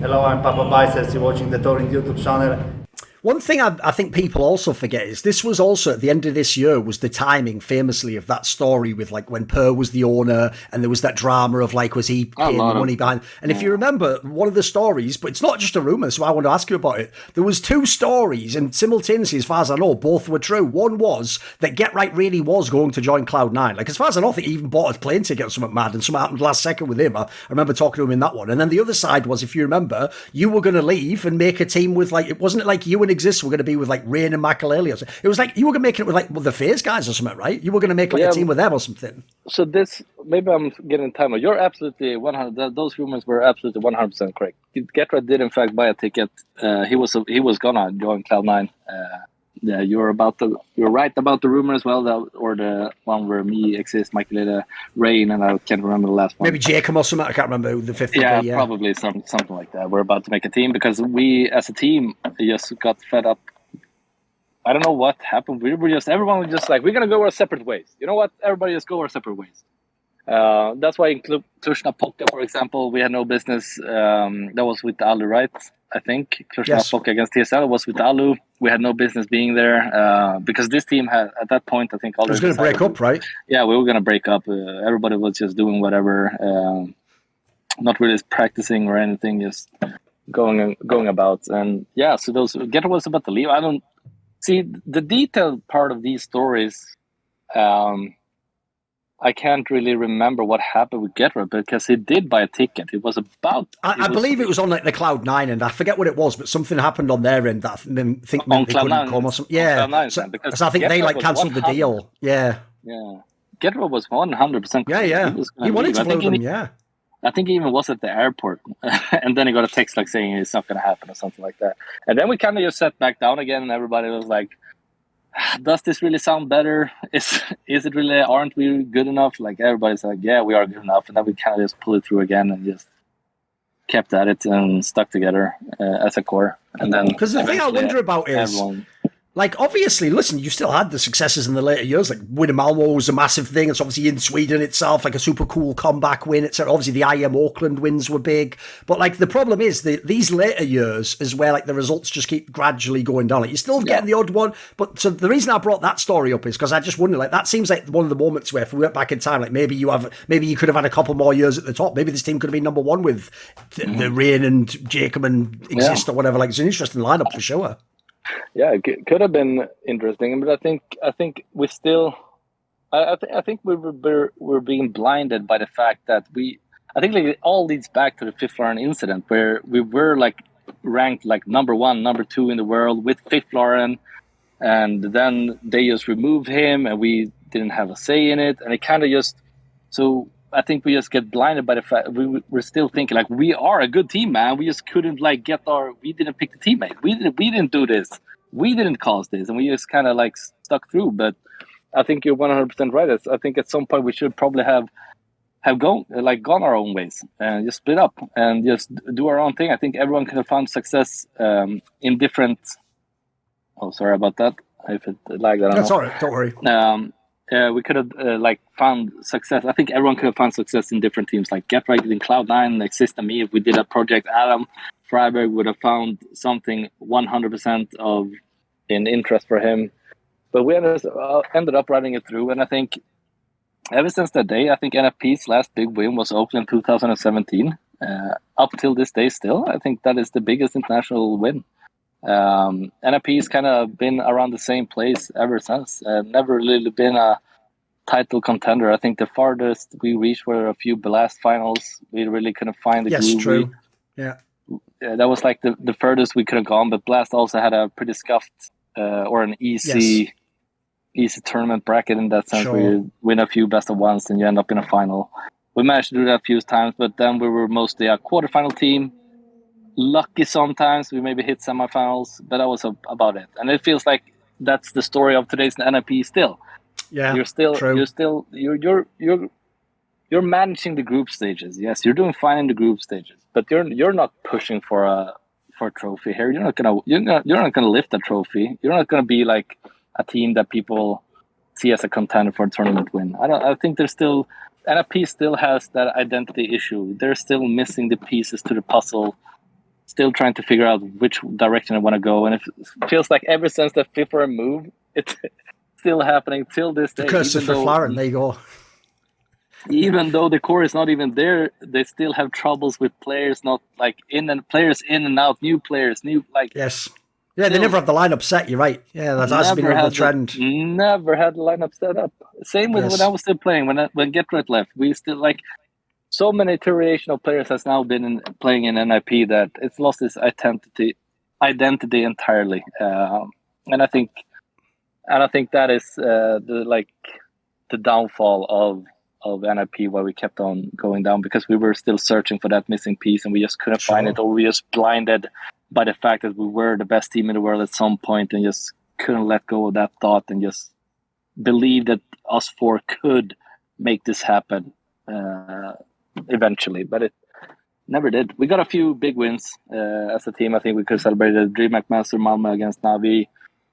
Hello, I'm Papa Biceps. You're watching the Thorin YouTube channel. One thing I think people also forget is this was also at the end of this year was the timing famously of that story with like when Per was the owner and there was that drama of like, was he paying the money behind? And if you remember one of the stories, but it's not just a rumor, so I want to ask you about it. There was two stories and simultaneously, as far as I know, both were true. One was that Get Right really was going to join Cloud9. Like as far as I know, I think he even bought a plane ticket or something mad and something happened last second with him. I remember talking to him in that one. And then the other side was, if you remember, you were going to leave and make a team with like, it wasn't like you and Exist were going to be with like Rain and Makalele or something. It was like you were going to make it with like the FaZe guys or something, right? You were going to make like a team with them or something. So this, maybe I'm getting time. You're absolutely 100. Those rumors were absolutely 100% correct. Getra did in fact buy a ticket. He was gonna join Cloud9. Yeah, you're right about the rumor as well, or the one where me, Exist, Makalele, Rain, and I can't remember the last one. Maybe Jacob or something. I can't remember who the fifth. Yeah, would be, probably something like that. We're about to make a team because we, as a team, just got fed up. I don't know what happened. Everyone was just like, we're gonna go our separate ways. You know what? Everybody just go our separate ways. That's why in Klushna Poker, for example, we had no business. That was with Alu, right? I think Klushna Poker against TSL was with Alu. We had no business being there because this team had, at that point, I think, already was going to break up, right? Yeah, we were going to break up. Everybody was just doing whatever, not really practicing or anything, just going about. And yeah, so Getter was about to leave. I don't see the detailed part of these stories. I can't really remember what happened with Getra because he did buy a ticket. It was about... I believe it was on like the Cloud9 and I forget what it was, but something happened on their end that I think meant they couldn't come or something. Yeah, because I think they like cancelled the deal. Yeah. Yeah. Getra was 100%. Yeah. He wanted to blow them, yeah. I think he even was at the airport. And then he got a text like saying it's not going to happen or something like that. And then we kind of just sat back down again and everybody was like, does this really sound better? Is it really, aren't we good enough? Like everybody's like, yeah, we are good enough. And then we kind of just pull it through again and just kept at it and stuck together as a core. And then because the thing I wonder about is like, obviously, listen, you still had the successes in the later years. Like, winning Malmo was a massive thing. It's obviously in Sweden itself, like a super cool comeback win. It's obviously the IM Auckland wins were big. But, like, the problem is that these later years is where, like, the results just keep gradually going down. Like, you're still getting the odd one. But so the reason I brought that story up is because I just wonder, like, that seems like one of the moments where if we went back in time, like, maybe you could have had a couple more years at the top. Maybe this team could have been number one with the Rain and Jacob and Exist or whatever. Like, it's an interesting lineup for sure. Yeah, it could have been interesting, but I think we still, I think we're being blinded by the fact that I think like it all leads back to the f0rest incident where we were like ranked like number 1, number 2 in the world with f0rest, and then they just removed him and we didn't have a say in it, and it kind of just so. I think we just get blinded by the fact we're still thinking like we are a good team, man. We just couldn't like we didn't pick the teammate. We didn't do this. We didn't cause this, and we just kind of like stuck through. But I think you're 100% right. I think at some point we should probably have gone our own ways and just split up and just do our own thing. I think everyone could have found success in different. Oh, sorry about that. If it lagged, I don't know. That's all right. Don't worry. We could have found success. I think everyone could have found success in different teams, like Get Right in Cloud9, Exist and me. If we did a project, Adam Freiberg would have found something 100% of in interest for him. But we ended up running it through, and I think ever since that day, I think NFP's last big win was Oakland 2017. Up till this day, still, I think that is the biggest international win. NFP's kind of been around the same place ever since. Never really been a title contender. I think the farthest we reached were a few Blast finals. We really couldn't find the groove. Yes, true. That was like the furthest we could have gone. But Blast also had a pretty scuffed or an easy tournament bracket in that sense. Sure. Where you win a few best of ones and you end up in a final. We managed to do that a few times, but then we were mostly a quarterfinal team. Lucky sometimes we maybe hit semifinals, but that was about it. And it feels like that's the story of today's NFP still. Yeah, you're managing the group stages. Yes, you're doing fine in the group stages, but you're not pushing for a trophy here. You're not gonna lift a trophy. You're not gonna be like a team that people see as a contender for a tournament win. I think there's still NFP still has that identity issue. They're still missing the pieces to the puzzle still trying to figure out which direction I want to go. And it feels like ever since the f0rest move, it's still happening till this day. The curse of f0rest, there you go. Even though the core is not even there, they still have troubles with players not like players in and out, new players, yes. Yeah, they never have the lineup set, you're right. Yeah, that has been a real trend. Never had the lineup set up. Same with when I was still playing, when Get Right left. We still so many iteration of players has now been playing in NIP that it's lost its identity entirely. And I think that is the downfall of NIP, why we kept on going down, because we were still searching for that missing piece and we just couldn't find it, or we just blinded by the fact that we were the best team in the world at some point and just couldn't let go of that thought and just believe that us four could make this happen eventually, but it never did. We got a few big wins as a team. I think we could celebrate the DreamHack Master Malmö against Navi,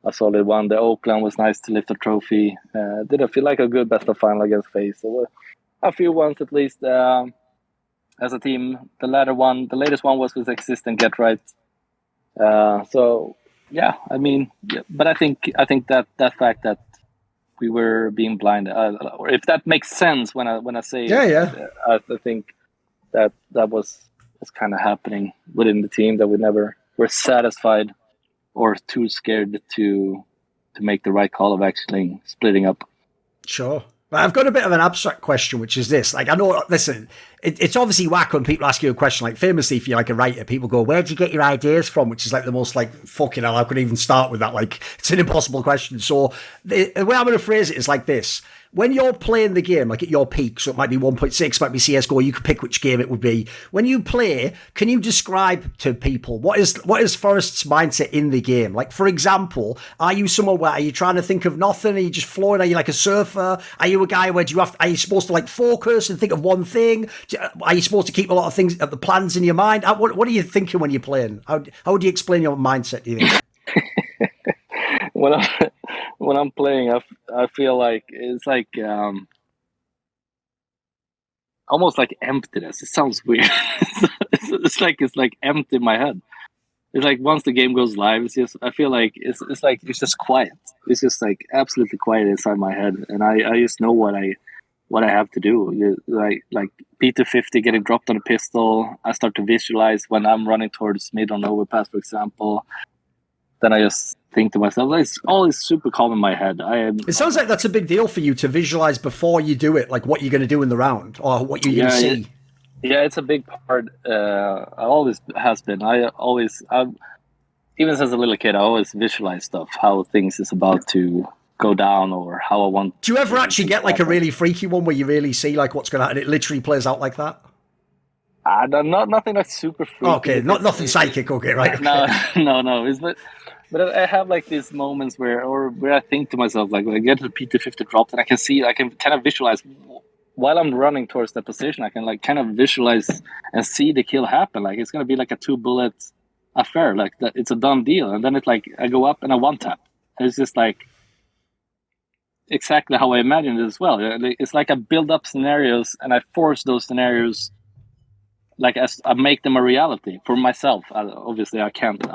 a solid one. The Oakland was nice to lift a trophy. Did feel like a good best of final against FaZe. So a few ones at least as a team. The latest one was with Exist and Get Right. So yeah, I mean, but I think that fact that we were being blinded, or if that makes sense when I say I think that was kind of happening within the team, that we never were satisfied or too scared to make the right call of actually splitting up. Sure. I've got a bit of an abstract question, which is this. Like, I know, listen, it's obviously whack when people ask you a question. Like, famously, if you're like a writer, people go, where'd you get your ideas from? Which is like the most like, fucking hell, I couldn't even start with that. Like, it's an impossible question. So the way I'm going to phrase it is like this. When you're playing the game, like at your peak, so it might be 1.6, might be CSGO, you could pick which game it would be. When you play, can you describe to people what is f0rest's mindset in the game? Like, for example, are you someone where are you trying to think of nothing? Are you just flowing? Are you like a surfer? Are you a guy where are you supposed to like focus and think of one thing? Are you supposed to keep a lot of things, the plans in your mind? What are you thinking when you're playing? How would you explain your mindset, do you think? When I'm playing, I feel like it's like almost like emptiness. It sounds weird. it's like empty in my head. It's like once the game goes live, it's just, I feel like it's just quiet. It's just like absolutely quiet inside my head, and I just know what I have to do. Like P250 getting dropped on a pistol, I start to visualize when I'm running towards mid on overpass, for example. Then I just think to myself, like, it's always super calm in my head. It sounds like that's a big deal for you to visualize before you do it, like what you're going to do in the round or what you're going to see. Yeah, it's a big part. I always has been. Even as a little kid, I always visualize stuff, how things is about to go down or how I want. Do you ever actually get like a really freaky one where you really see like what's going to happen? It literally plays out like that? Nothing that's super freaky. Okay, nothing psychic. Okay, right. Okay. No. But I have like these moments where I think to myself, like when I get to the P250 dropped, and I can kind of visualize while I'm running towards that position. I can like kind of visualize and see the kill happen. Like it's gonna be like a 2-bullet affair. Like that, it's a done deal. And then it's like I go up and I one tap. And it's just like exactly how I imagined it as well. It's like I build up scenarios and I force those scenarios. Like as I make them a reality for myself. Obviously, I can't.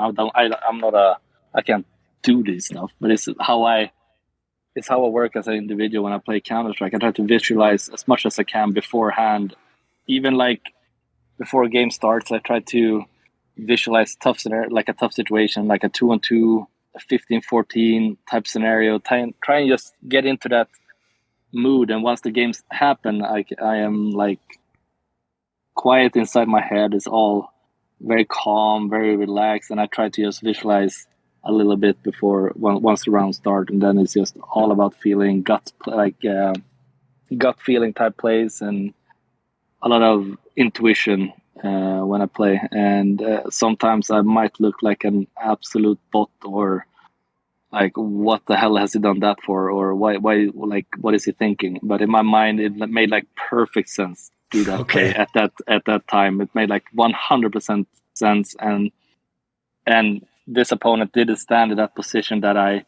I can't do this stuff. But it's how I work as an individual when I play Counter-Strike. I try to visualize as much as I can beforehand. Even like before a game starts, I try to visualize tough scenario, like a tough situation, like a 2-on-2, a 15-14 type scenario. Try and just get into that mood. And once the games happen, I am like quiet inside my head. It's all very calm, very relaxed, and I try to just visualize a little bit before once the round start, and then it's just all about feeling gut feeling type plays and a lot of intuition when I play. And sometimes I might look like an absolute bot, or like what the hell has he done that for, or why like what is he thinking? But in my mind, it made like perfect sense to do that play at that time. It made like 100% sense, and this opponent didn't stand in that position that I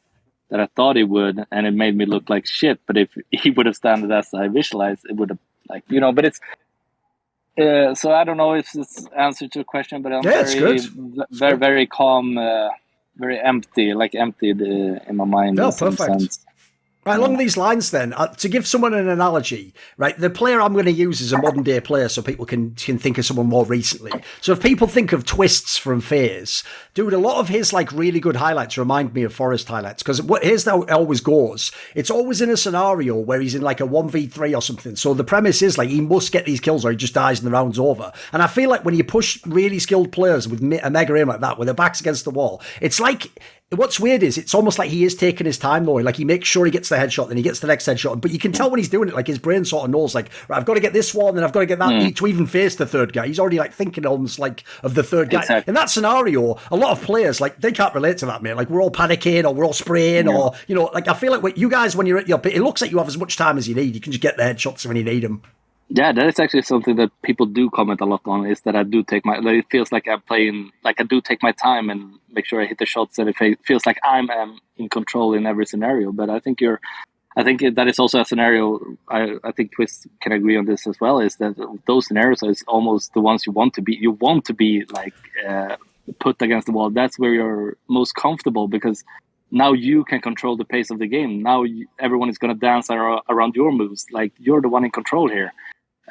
thought he would, and it made me look like shit. But if he would have standed as I visualized, it would have, like, you know. But So I don't know if it's answer to a question, but I'm very calm, very empty, emptied in my mind. No, in some perfect. sense. Right, along these lines then, to give someone an analogy, right, the player I'm going to use is a modern day player so people can think of someone more recently. So if people think of Twists from FaZe, dude, a lot of his like really good highlights remind me of f0rest highlights, because here's how it always goes. It's always in a scenario where he's in like a 1v3 or something. So the premise is like he must get these kills or he just dies and the round's over. And I feel like when you push really skilled players with a mega aim like that, with their backs against the wall, it's like... What's weird is it's almost like he is taking his time though. Like he makes sure he gets the headshot, then he gets the next headshot. But you can tell when he's doing it, like his brain sort of knows, like, right, I've got to get this one, and I've got to get that to even face the third guy. He's already like thinking almost like of the third guy. Exactly. In that scenario, a lot of players like they can't relate to that, mate. Like we're all panicking or we're all spraying or like I feel like you guys when you're at your pit, it looks like you have as much time as you need. You can just get the headshots when you need them. Yeah, that is actually something that people do comment a lot on, is that I do take it feels like I'm playing, like I do take my time and make sure I hit the shots, and it feels like I'm in control in every scenario. But I think that is also a scenario, I think Twist can agree on this as well, is that those scenarios is almost the ones you want to be. You want to be like put against the wall. That's where you're most comfortable, because now you can control the pace of the game. Now everyone is going to dance around your moves. Like you're the one in control here.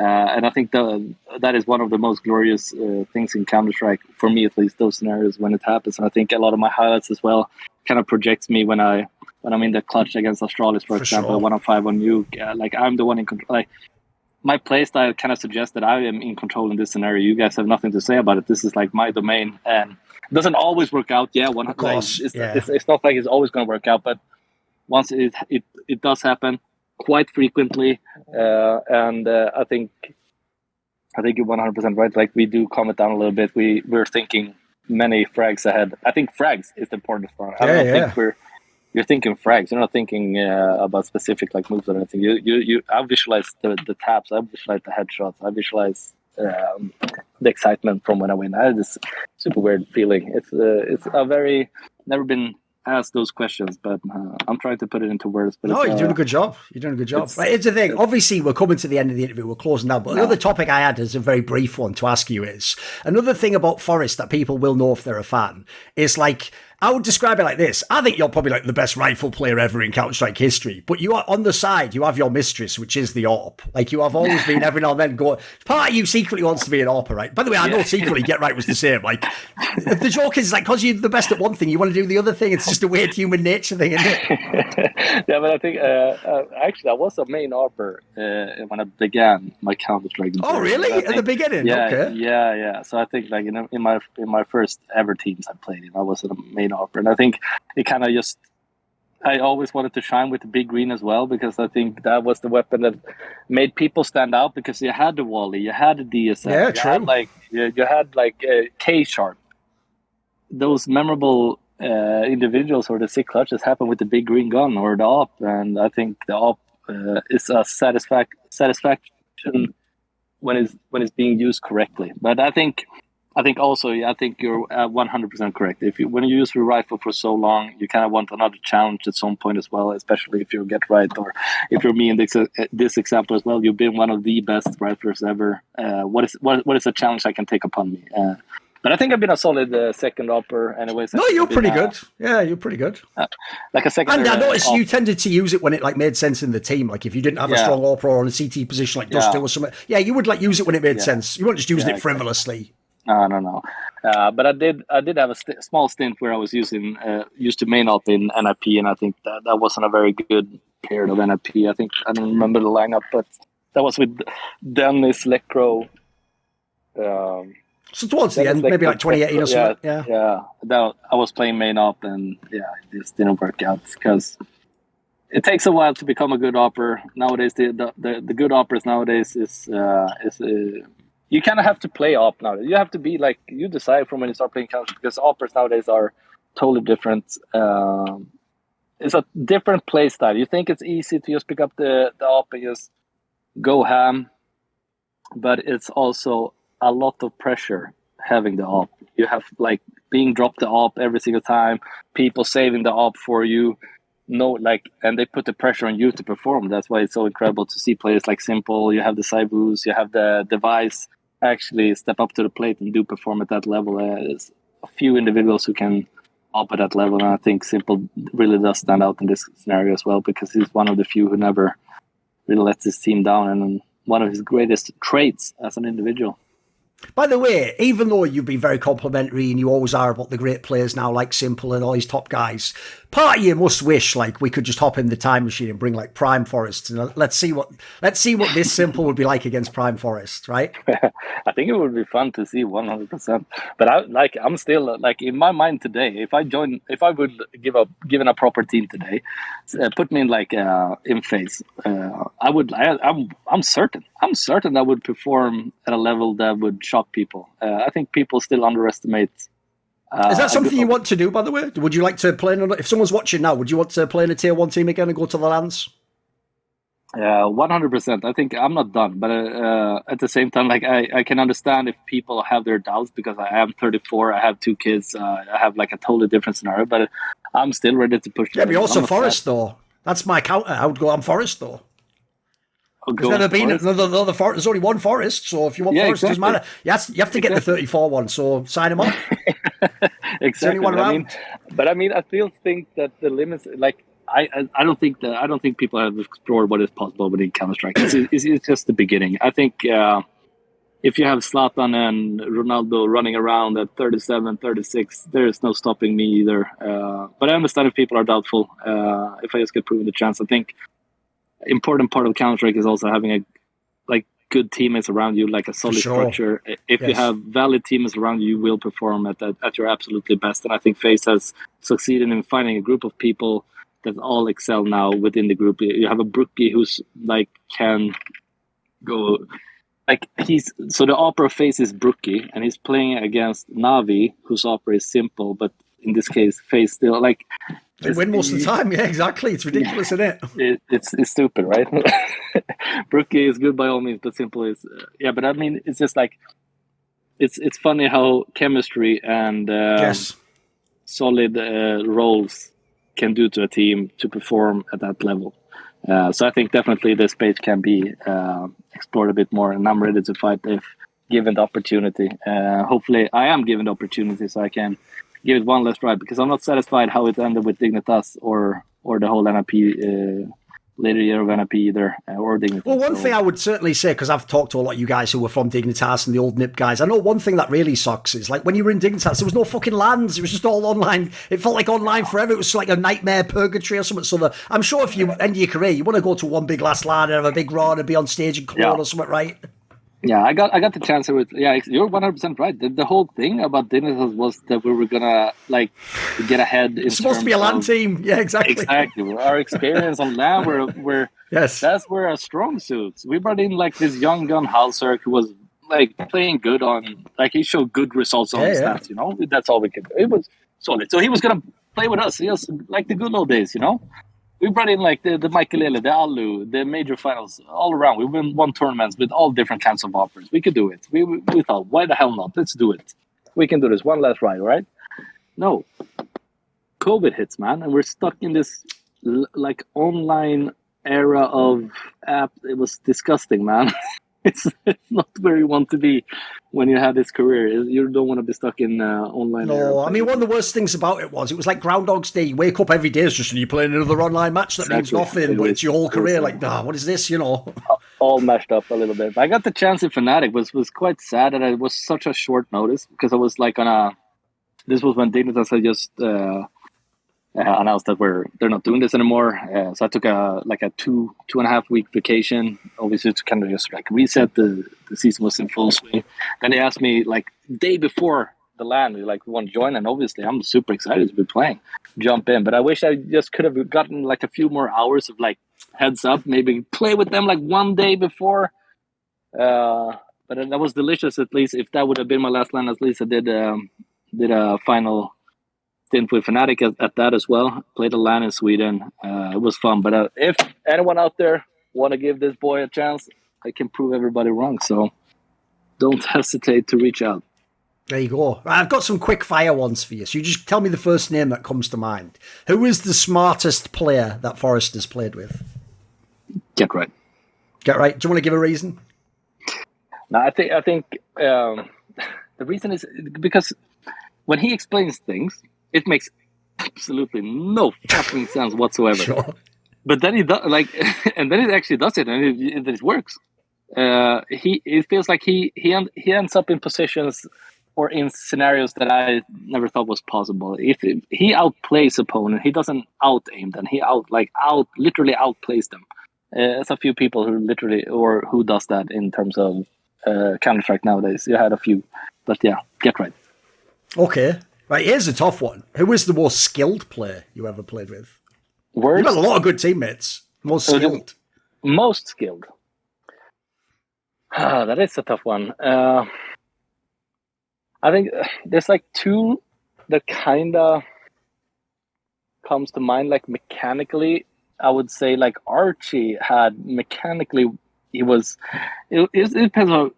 And I think that is one of the most glorious things in Counter-Strike, for me at least, those scenarios when it happens. And I think a lot of my highlights as well kind of projects me when I'm in the clutch against Astralis, for example, sure. 1-on-5 on Nuke. Like I'm the one in control. Like my playstyle kind of suggests that I am in control in this scenario. You guys have nothing to say about it. This is like my domain, and it doesn't always work out. Yeah, of course. It's not like it's always going to work out, but once it does happen quite frequently, and I think you're 100% right. Like we do comment down a little bit. We're thinking many frags ahead. I think frags is the important part. I don't think you're thinking frags. You're not thinking about specific like moves or anything. I visualize the taps. I visualize the headshots. I visualize the excitement from when I win. I had this super weird feeling. It's a very never been ask those questions, but I'm trying to put it into words. But you're doing a good job. Right, here's the thing. Obviously, we're coming to the end of the interview. We're closing down. But another topic I had is a very brief one to ask you is, another thing about f0rest that people will know if they're a fan is like, I would describe it like this. I think you're probably like the best rifle player ever in Counter-Strike history. But you are on the side, you have your mistress, which is the AWP. Like you have always been every now and then going, part of you secretly wants to be an AWPer, right? By the way, I know secretly Get Right was the same. Like the joke is like, because you're the best at one thing, you want to do the other thing. It's just a weird human nature thing, isn't it? Yeah, but I think actually I was a main AWPer when I began my Counter-Strike. Oh, really? At the beginning? Yeah, okay. Yeah. So I think like in my first ever teams I played in, I was a main AWPer, and I think it kind of just. I always wanted to shine with the big green as well, because I think that was the weapon that made people stand out, because you had the Wally, you had the DSM, you had K-Sharp. Those memorable individuals or the sick clutches happen with the big green gun or the AWP, and I think the AWP is a satisfaction when it's being used correctly. But I think you're 100% correct. When you use your rifle for so long, you kind of want another challenge at some point as well, especially if you get right, or if you're me in this example as well. You've been one of the best riflers ever. What is a challenge I can take upon me? But I think I've been a solid second AWPer anyways. No, you're pretty good. Yeah, you're pretty good. Like a second. And I noticed you tended to use it when it like made sense in the team. Like if you didn't have a strong AWPer or on a CT position like Dust or something, you would like use it when it made sense. You weren't just using it frivolously. No. But I did have a small stint where I was used to main up in NIP, and I think that wasn't a very good period of NIP. I don't remember the lineup, but that was with Dennis Lecro. So towards the end, maybe like 2018 or something. Yeah. I was playing main up, and it just didn't work out because it takes a while to become a good AWPer. Nowadays, the good AWPers nowadays is you kind of have to play AWP now. You have to be like, you decide from when you start playing Counter, because AWPers nowadays are totally different. It's a different play style. You think it's easy to just pick up the AWP and just go ham, but it's also a lot of pressure having the AWP. You have like being dropped the AWP every single time, people saving the AWP for you. And they put the pressure on you to perform. That's why it's so incredible to see players like Simple. You have the Saibus, you have the Device. actually step up to the plate and do perform at that level. There's a few individuals who can up at that level, and I think Simple really does stand out in this scenario as well, because he's one of the few who never really lets his team down, and one of his greatest traits as an individual. By the way, even though you've been very complimentary and you always are about the great players now, like Simple and all these top guys, part of you must wish like we could just hop in the time machine and bring like Prime f0rest, and let's see what this Simple would be like against Prime f0rest, right? I think it would be fun to see 100%. But I'm still like in my mind today. If I would given a proper team today, put me in like in FaZe, I'm certain I would perform at a level that would shock people. I think people still underestimate. Is that something you want to do, by the way? Would you like to play if someone's watching now, would you want to play in a tier 1 team again and go to the lands? 100%. I think I'm not done, but at the same time, like I can understand if people have their doubts, because I am 34, I have 2 kids, I have like a totally different scenario, but I'm still ready to push. Yeah, but you're also f0rest though. That's my counter. I would go on f0rest though. There's never been another f0rest. There's only one f0rest, so if you want f0rest, it doesn't matter. You have to get the 34 one, so sign him up. Exactly. I still think that the limits, like I don't think people have explored what is possible within Counter-Strike. It's just the beginning. I think if you have Zlatan and Ronaldo running around at 37, 36, there is no stopping me either. But I understand if people are doubtful. If I just get proven the chance, I think important part of Counter-Strike is also having a good teammates around you, like a solid structure. If you have valid teammates around you, you will perform at your absolutely best. And I think FaZe has succeeded in finding a group of people that all excel now within the group. You have a Brookie who's like can go like so the AWPer FaZe is Brookie, and he's playing against Navi, whose AWPer is Simple, but in this case FaZe still like they win most of the time. Yeah, exactly. It's ridiculous, isn't it? It's stupid, right? Brookie is good by all means, but Simple is but I mean, it's just like it's funny how chemistry and solid roles can do to a team to perform at that level. So I think definitely the space can be explored a bit more, and I'm ready to fight if given the opportunity. Hopefully I am given the opportunity, so I can give it one last try, because I'm not satisfied how it ended with Dignitas or the whole NIP later year of NIP either, or Dignitas. Well, one thing I would certainly say, because I've talked to a lot of you guys who were from Dignitas and the old NIP guys, I know one thing that really sucks is like when you were in Dignitas, there was no fucking lands. It was just all online. It felt like online forever. It was like a nightmare purgatory or something. So I'm sure if you end your career, you want to go to one big last LAN and have a big run and be on stage in Cologne or something, right? Yeah, I got the chance with. Yeah, you're 100% right. The whole thing about Dignitas was that we were gonna like get ahead. It's supposed to be a LAN team. Yeah, exactly. Exactly. Our experience on LAN were yes, that's where our strong suits. We brought in like this young gun Halserk who was like playing good on, like he showed good results on his stats. You know, that's all we could do. It was solid. So he was gonna play with us. He was like the good old days. You know. We brought in like the Michaelele, the Alu, the major finals all around. We won tournaments with all different kinds of offers. We could do it. We thought, why the hell not? Let's do it. We can do this. One last ride, right? No. COVID hits, man, and we're stuck in this like online era of app. It was disgusting, man. It's not where you want to be when you have this career. You don't want to be stuck in online. No, I mean, one of the worst things about it was like Groundhog's Day. You wake up every day, it's just, and you play another online match that means nothing, but it's your whole career. Like, what is this, you know? All mashed up a little bit. I got the chance in FNATIC, was quite sad that it was such a short notice, because I was like this was when Dignitas had just announced that they're not doing this anymore. So I took a 2.5 week vacation, obviously to kind of just like reset. The season was in full swing. Then they asked me like day before the LAN, like, we want to join, and obviously I'm super excited to be playing, jump in. But I wish I just could have gotten like a few more hours of like heads up, maybe play with them like one day before. But that was delicious. At least if that would have been my last LAN, at least I did a final stint with FNATIC at that as well. Played a LAN in Sweden. It was fun. But if anyone out there want to give this boy a chance, I can prove everybody wrong. So don't hesitate to reach out. There you go. I've got some quick fire ones for you. So you just tell me the first name that comes to mind. Who is the smartest player that f0rest has played with? Get right. Get right. Do you want to give a reason? No, I think the reason is because when he explains things, it makes absolutely no fucking sense whatsoever. Sure. But then he does and then it actually does it, and it works. It feels like he ends up in positions or in scenarios that I never thought was possible. If he outplays opponent, he doesn't out aim them. He literally outplays them. There's a few people who does that in terms of Counter-Strike nowadays. You had a few, but yeah, get right. Okay, right. Here's a tough one. Who is the most skilled player you ever played with? Worst? You've got a lot of good teammates. Most skilled. Most skilled. That is a tough one. I think there's like two that kind of comes to mind. Like mechanically, I would say like Archie had mechanically. It depends on.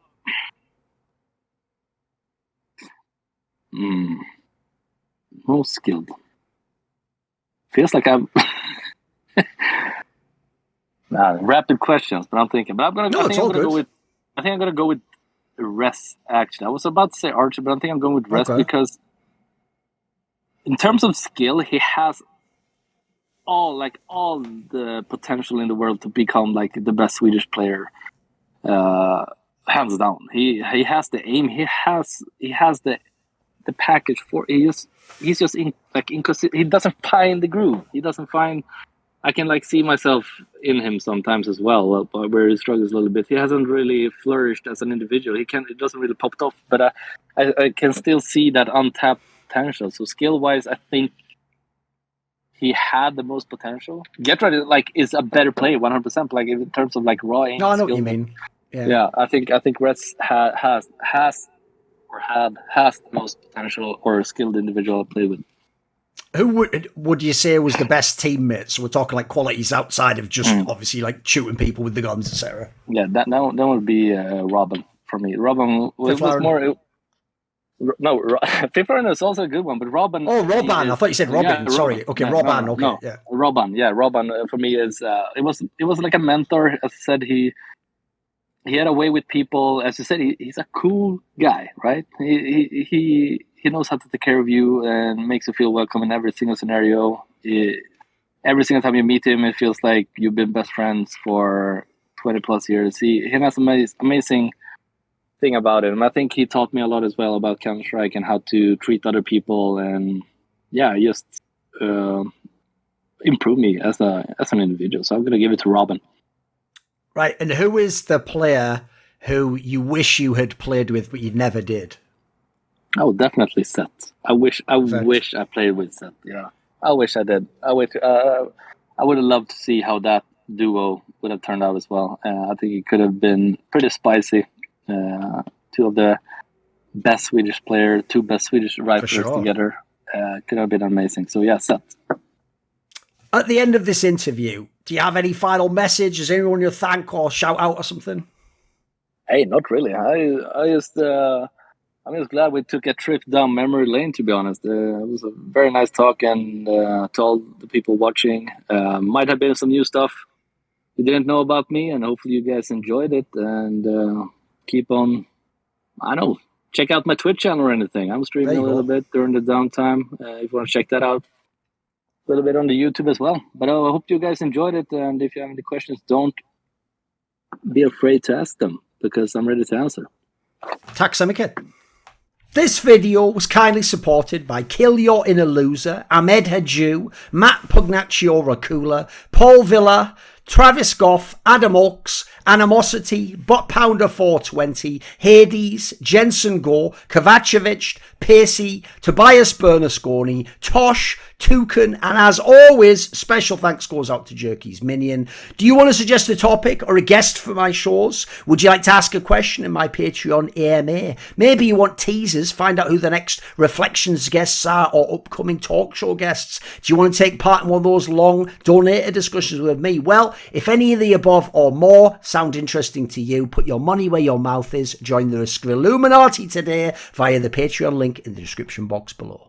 Most skilled. Feels like I'm. Rapid questions, but I'm thinking. But I think I'm gonna go with f0rest. Actually, I was about to say Archer, but I think I'm going with f0rest because, in terms of skill, he has all the potential in the world to become like the best Swedish player, hands down. He has the aim. He has the package for. He's just inconsistent. He doesn't find the groove. He doesn't find. I can see myself in him sometimes as well, where he struggles a little bit. He hasn't really flourished as an individual. It doesn't really popped off, but I can still see that untapped potential. So skill-wise, I think he had the most potential. Get Ready is a better player, 100%. In terms of raw aim. No, I know skill. what you mean. Yeah, I think f0rest has the most potential or skilled individual I played with. Who would you say was the best teammate? So we're talking qualities outside of just obviously shooting people with the guns, etc. Yeah, that would be Robin for me. Robin was more. No, f0rest is also a good one, but Robin. Oh, Robin! I thought you said Robin. Yeah, sorry. Okay, no, Robin. No, okay, no. Yeah. Robin. Yeah, Robin for me is. It was like a mentor. As I said, he had a way with people. As you said, he's a cool guy, right? He knows how to take care of you and makes you feel welcome in every single scenario. Every single time you meet him, it feels like you've been best friends for 20 plus years. He has an amazing thing about him. I think he taught me a lot as well about Counter-Strike and how to treat other people and just improve me as an individual. So I'm going to give it to Robin. Right, and who is the player who you wish you had played with but you never did? Oh, definitely Seth. I wish I played with Seth. Yeah, I wish I did. I would have loved to see how that duo would have turned out as well. I think it could have been pretty spicy. Two of the best Swedish players, two best Swedish riflers together. Could have been amazing. So yeah, Seth. At the end of this interview, do you have any final message? Is anyone you thank or shout out or something? Hey, not really. I'm just glad we took a trip down memory lane, to be honest. It was a very nice talk, and to all the people watching, might have been some new stuff you didn't know about me, and hopefully you guys enjoyed it, and keep on, check out my Twitch channel or anything. I'm streaming a little bit during the downtime. If you want to check that out, a little bit on the YouTube as well. But I hope you guys enjoyed it, and if you have any questions, don't be afraid to ask them, because I'm ready to answer. Tack så mycket. This video was kindly supported by Kill Your Inner Loser, Ahmed Haju, Matt Pugnaccio Racula, Paul Villa, Travis Goff, Adam Oaks, Animosity, Bot Pounder 420, Hades, Jensen Gore, Kovacevic, Pacey, Tobias Bernasconi, Tosh, Toucan, and as always, special thanks goes out to Jerky's Minion. Do you want to suggest a topic or a guest for my shows? Would you like to ask a question in my Patreon AMA? Maybe you want teasers, find out who the next Reflections guests are or upcoming talk show guests. Do you want to take part in one of those long donated discussions with me? Well, if any of the above or more sound interesting to you, put your money where your mouth is. Join the Illuminati today via the Patreon link in the description box below.